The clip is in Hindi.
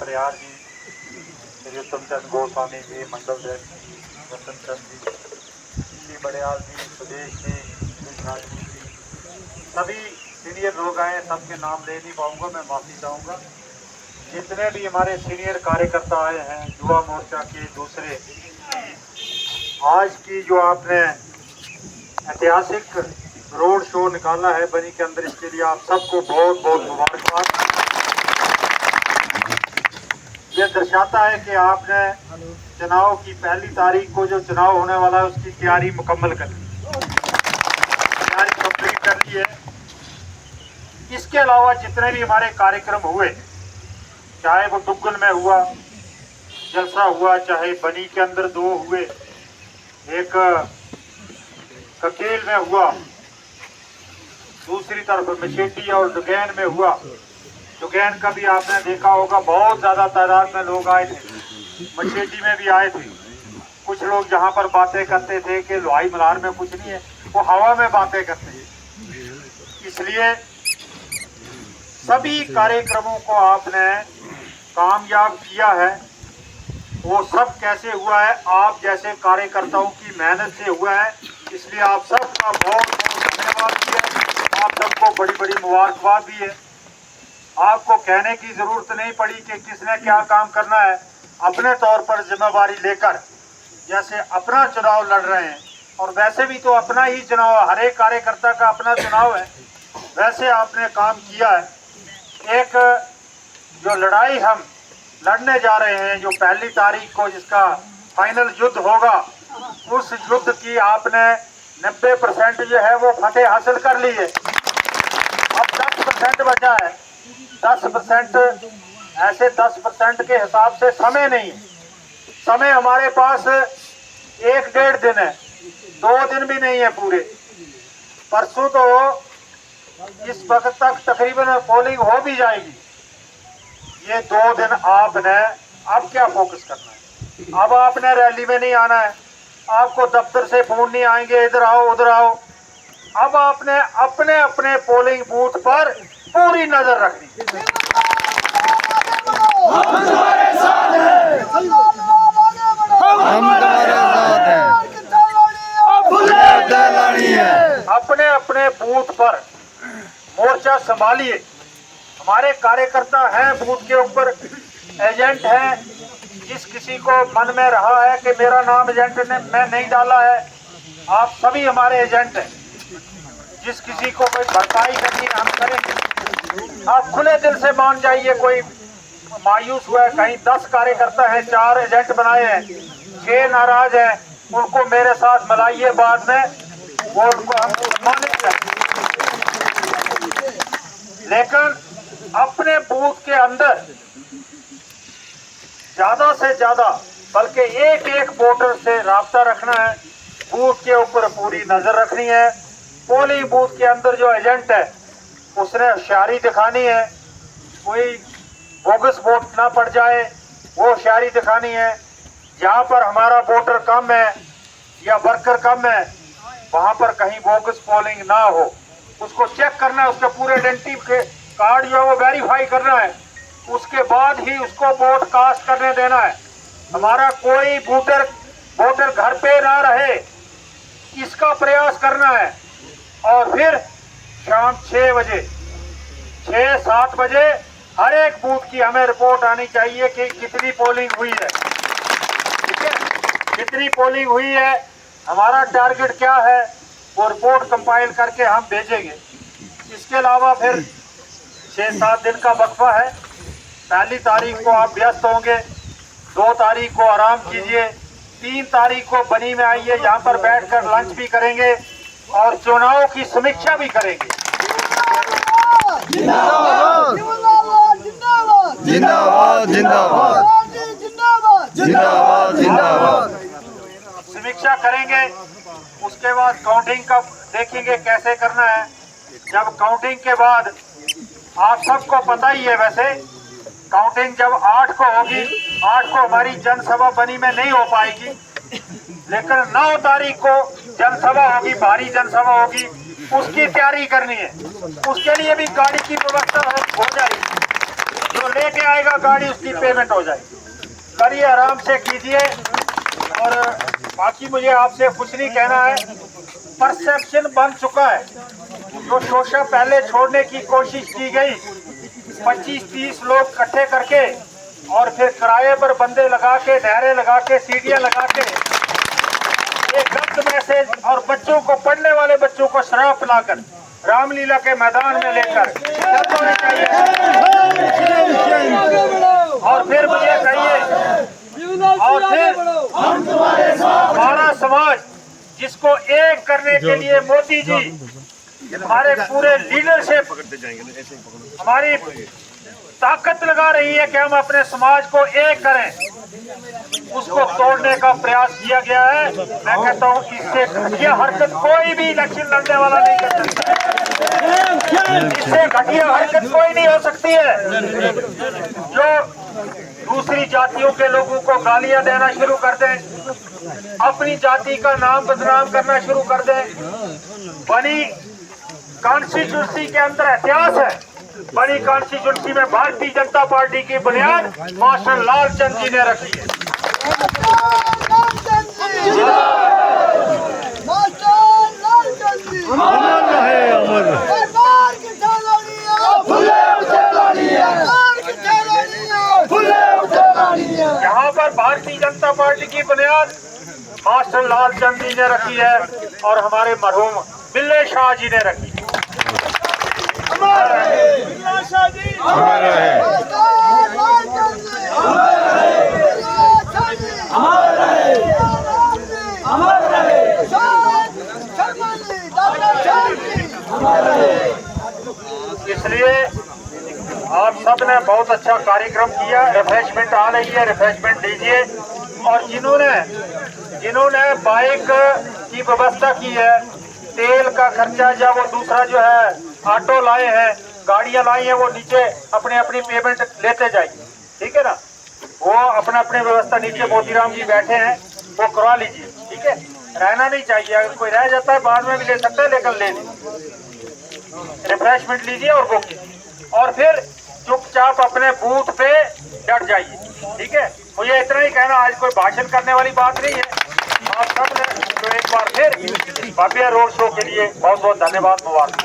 परिहार जी, श्री उत्तम चंद गोस्वामी जी, मंडल जी, रतन चंद जी, श्री बड़ेयाल जी, सुदेश जी, राजपूत जी, सभी सीनियर लोग आए, सबके नाम ले नहीं पाऊंगा, मैं माफ़ी चाहूँगा। जितने भी हमारे सीनियर कार्यकर्ता आए हैं, युवा मोर्चा के दूसरे, आज की जो आपने ऐतिहासिक रोड शो निकाला है बनी के अंदर, इसके लिए आप सबको बहुत बहुत मुबारकबाद। ये दर्शाता है कि आपने चुनाव की पहली तारीख को जो चुनाव होने वाला है उसकी तैयारी मुकम्मल कर ली, तैयारी कंप्लीट कर ली है। इसके अलावा जितने भी हमारे कार्यक्रम हुए, चाहे वो डुग्गल में हुआ, जलसा हुआ, चाहे बनी के अंदर 2 हुए, एक ककेल में हुआ, दूसरी तरफ मछेटी और डुगैन में हुआ। डुगैन का भी आपने देखा होगा, बहुत ज्यादा तादाद में लोग आए थे। मछेटी में भी आए थे। कुछ लोग जहाँ पर बातें करते थे कि लोहाई मलार में कुछ नहीं है, वो हवा में बातें करते हैं। इसलिए सभी कार्यक्रमों को आपने कामयाब किया है। वो सब कैसे हुआ है? आप जैसे कार्यकर्ताओं की मेहनत से हुआ है। इसलिए आप सबका बहुत बहुत धन्यवाद भी है। आप सबको बड़ी बड़ी मुबारकबाद भी है। आपको कहने की जरूरत नहीं पड़ी कि किसने क्या काम करना है। अपने तौर पर जिम्मेवारी लेकर जैसे अपना चुनाव लड़ रहे हैं, और वैसे भी तो अपना ही चुनाव, हर एक कार्यकर्ता का अपना चुनाव है, वैसे आपने काम किया है। एक जो लड़ाई हम लड़ने जा रहे हैं, जो पहली तारीख को जिसका फाइनल युद्ध होगा, उस युद्ध की आपने 90% जो है वो फतेह हासिल कर ली है। अब 10% बचा है। 10% ऐसे 10% के हिसाब से समय नहीं है। समय हमारे पास 1-1.5 दिन है, 2 दिन भी नहीं है पूरे। परसों तो इस वक्त तक तकरीबन पोलिंग हो भी जाएगी। ये 2 दिन आपने अब क्या फोकस करना है? अब आपने रैली में नहीं आना है, आपको दफ्तर से फोन नहीं आएंगे इधर आओ उधर आओ। अब आपने अपने अपने पोलिंग बूथ पर पूरी नजर रखनी। हम तुम्हारे साथ हैं, हम तुम्हारे साथ हैं, अपने अपने बूथ पर मोर्चा संभालिए। हमारे कार्यकर्ता हैं, बूथ के ऊपर एजेंट हैं। जिस किसी को मन में रहा है कि मेरा नाम एजेंट ने मैं नहीं डाला है, आप सभी हमारे एजेंट हैं। जिस किसी को कोई भरपाई करनी हम करेंगे। आप खुले दिल से मान जाइए। कोई मायूस हुआ है, कहीं 10 कार्यकर्ता हैं, 4 एजेंट बनाए हैं, 6 नाराज हैं, उनको मेरे साथ मिलाइए। बाद में वो उनको हम सम्मानित करें। लेकिन अपने बूथ के अंदर ज्यादा से ज्यादा, बल्कि एक वोटर से राब्ता रखना है। बूथ के ऊपर पूरी नजर रखनी है। पोलिंग बूथ के अंदर जो एजेंट है उसने होशियारी दिखानी है। कोई बोगस वोट ना पड़ जाए, वो होशियारी दिखानी है। जहाँ पर हमारा वोटर कम है या वर्कर कम है, वहाँ पर कहीं बोगस पोलिंग ना हो, उसको चेक करना है। उसके पूरे आइडेंटिटी के कार्ड जो है वो वेरीफाई करना है। उसके बाद ही उसको वोट कास्ट करने देना है। हमारा कोई वोटर घर पे ना रहे, इसका प्रयास करना है। और फिर शाम 6 बजे, 6-7 बजे हर एक बूथ की हमें रिपोर्ट आनी चाहिए कि कितनी पोलिंग हुई है। ठीक है, कितनी पोलिंग हुई है, हमारा टारगेट क्या है, वो रिपोर्ट कंपाइल करके हम भेजेंगे। इसके अलावा फिर 6-7 दिन का वक्फा है। पहली तारीख को आप व्यस्त होंगे, 2 तारीख को आराम कीजिए, 3 तारीख को बनी में आइए, यहाँ पर बैठकर लंच भी करेंगे और चुनाव की समीक्षा भी करेंगे। जिंदाबाद जिंदाबाद जिंदाबाद जिंदाबाद जिंदाबाद। समीक्षा करेंगे। उसके बाद काउंटिंग का देखेंगे कैसे करना है। जब काउंटिंग के बाद, आप सबको पता ही है वैसे, काउंटिंग जब 8 को होगी, 8 को हमारी जनसभा बनी में नहीं हो पाएगी, लेकिन 9 तारीख को जनसभा होगी, भारी जनसभा होगी, उसकी तैयारी करनी है। उसके लिए भी गाड़ी की व्यवस्था हो जाएगी। जो जो लेके आएगा गाड़ी उसकी पेमेंट हो जाएगी। करिए, आराम से कीजिए। और बाकी मुझे आपसे कुछ नहीं कहना है। परसेप्शन बन चुका है। जो शोषा पहले छोड़ने की कोशिश की गई, 25-30 लोग इकट्ठे करके और फिर किराए पर बंदे लगा के, नहरें लगा के, सीढ़ियां लगा के, एक गलत मैसेज और बच्चों को, पढ़ने वाले बच्चों को शराब पिलाकर रामलीला के मैदान में लेकर होने चाहिए। और फिर मुझे कहिए, और फिर हमारा समाज जिसको एक करने के लिए मोदी जी हमारे पूरे लीडरशिप हमारी ताकत लगा रही है कि हम अपने समाज को एक करें, उसको तोड़ने का प्रयास किया गया है। मैं कहता हूँ इससे यह हरकत कोई भी इलेक्शन लड़ने वाला नहीं कर सकता। इससे घटिया हरकत कोई नहीं हो सकती है। जो दूसरी जातियों के लोगों को गालियां देना शुरू कर दें, अपनी जाति का नाम बदनाम करना शुरू कर दें। बनी कॉन्स्टिट्यूंसी के अंदर इतिहास है। बनी कॉन्स्टिट्यूंसी में भारतीय जनता पार्टी की बुनियाद मास्टर लालचंद जी ने रखी है। यहाँ पर भारतीय जनता पार्टी की बुनियाद मास्टर लालचंद जी ने रखी है और हमारे मरहूम बिल्ले शाह जी ने रखी है। इसलिए आप सब ने बहुत अच्छा कार्यक्रम किया। रिफ्रेशमेंट आ रही है, रिफ्रेशमेंट लीजिए। और जिन्होंने बाइक की व्यवस्था की है, तेल का खर्चा या वो दूसरा जो है ऑटो लाए हैं, गाड़ियां लाई हैं, वो नीचे अपनी अपनी पेमेंट लेते जाइए, ठीक है ना। वो अपना अपनी व्यवस्था नीचे मोतीराम जी बैठे हैं, वो करवा लीजिए, ठीक है। रहना नहीं चाहिए, अगर कोई रह जाता है बाद में भी ले सकते हैं, लेकिन ले लीजिए, रिफ्रेशमेंट लीजिए और बुक कीजिए। और फिर चुपचाप अपने बूथ पे डट जाइए, ठीक है। मुझे इतना ही कहना, आज कोई भाषण करने वाली बात नहीं है। आप सब ने तो एक बार फिर भव्य रोड शो के लिए बहुत बहुत धन्यवाद, मुबारक।